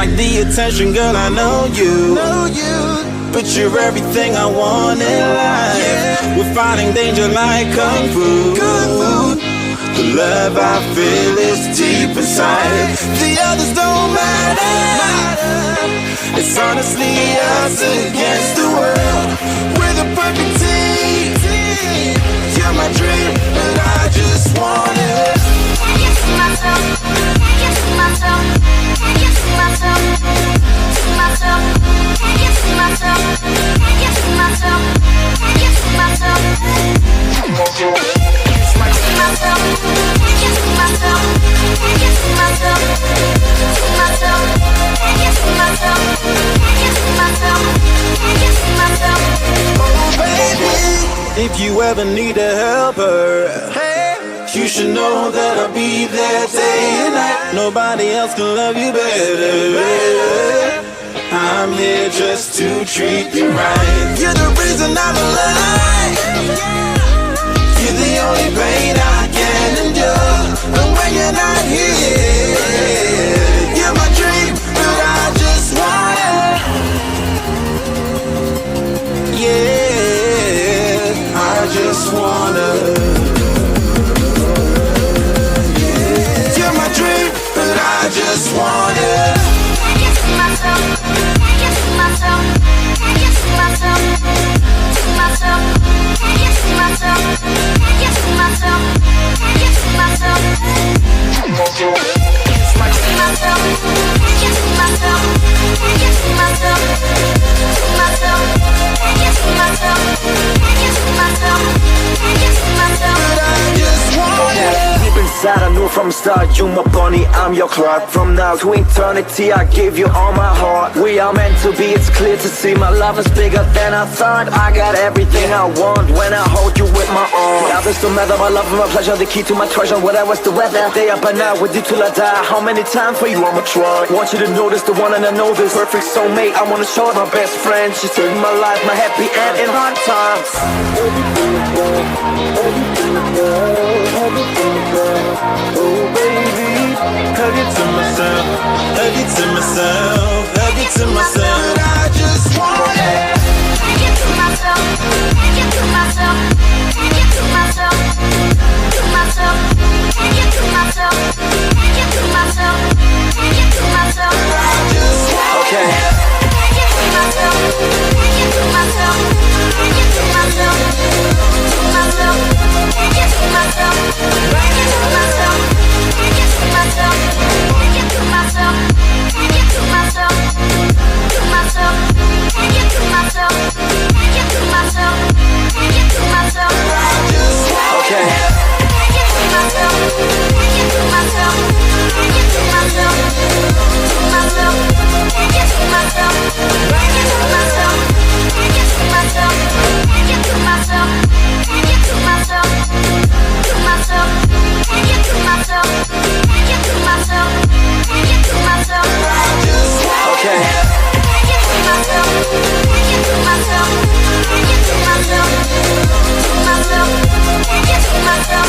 like the attention, girl, I know you. But you're everything I want in life. We're fighting danger like Kung Fu. The love I feel is deep inside. The others don't matter. It's honestly us against the world. We're the perfect team. You're my dream, but I just want it. Can you see myself? Can you see myself? Can you see myself? See myself? Can you see myself? Can you see myself? Can you see myself? See myself? Can you see myself? Can you see myself? See myself? Can you see myself? Can you see myself? Can you see myself? Oh baby, if you ever need a helper, you should know that I'll be there day and night. Nobody else can love you better. I'm here just to treat you right. You're the reason I'm alive. You're the only pain I can endure. And when you're not here, you're my dream, but I just want it. Yeah, I just wanna. I just want it. Can you see myself? Can you see myself? Can you see myself? See myself? Can you see myself? Can you see myself? Can you see myself? See myself? Can you see myself? Can you see myself? See myself? Can you see myself? Can you see myself? Can you see myself? But I just want it. Deep inside I knew from the start, you my bunny, I'm your Clark. From now to eternity, I give you all my heart. We are meant to be, it's clear to see. My love is bigger than I thought. I got everything I want when I hold you with my arm. The others don't matter, my love and my pleasure, the key to my treasure. Whatever's the weather, day up and out with you till I die. How many times for you I'ma try? Want you to notice the one and I know this perfect soulmate. I wanna show it my best friend. She's saving my life, my happy end in hard times. Oh baby, hug it to myself, hug it to myself, hug it to myself. I just want it. Hug it to myself, hug it to myself, hug it to myself, to myself, hug it to myself, hug it to myself, hug it to myself. I just want it. Hug it to myself, hug it to myself, hug it to myself, to myself, hug it to myself, hug it to myself. Take it to myself, take it to myself, take it to myself, to myself, take it to myself, take it to myself, take it to myself. Okay. Take it to myself, take it to myself, take it to myself, to myself, take it to myself, take it to myself, take it to myself, take it to myself, take it to myself, to myself, take it to myself. Take it to myself, take it to myself. Okay. Take it to myself, take it to myself, take it to myself, to myself, take it to myself.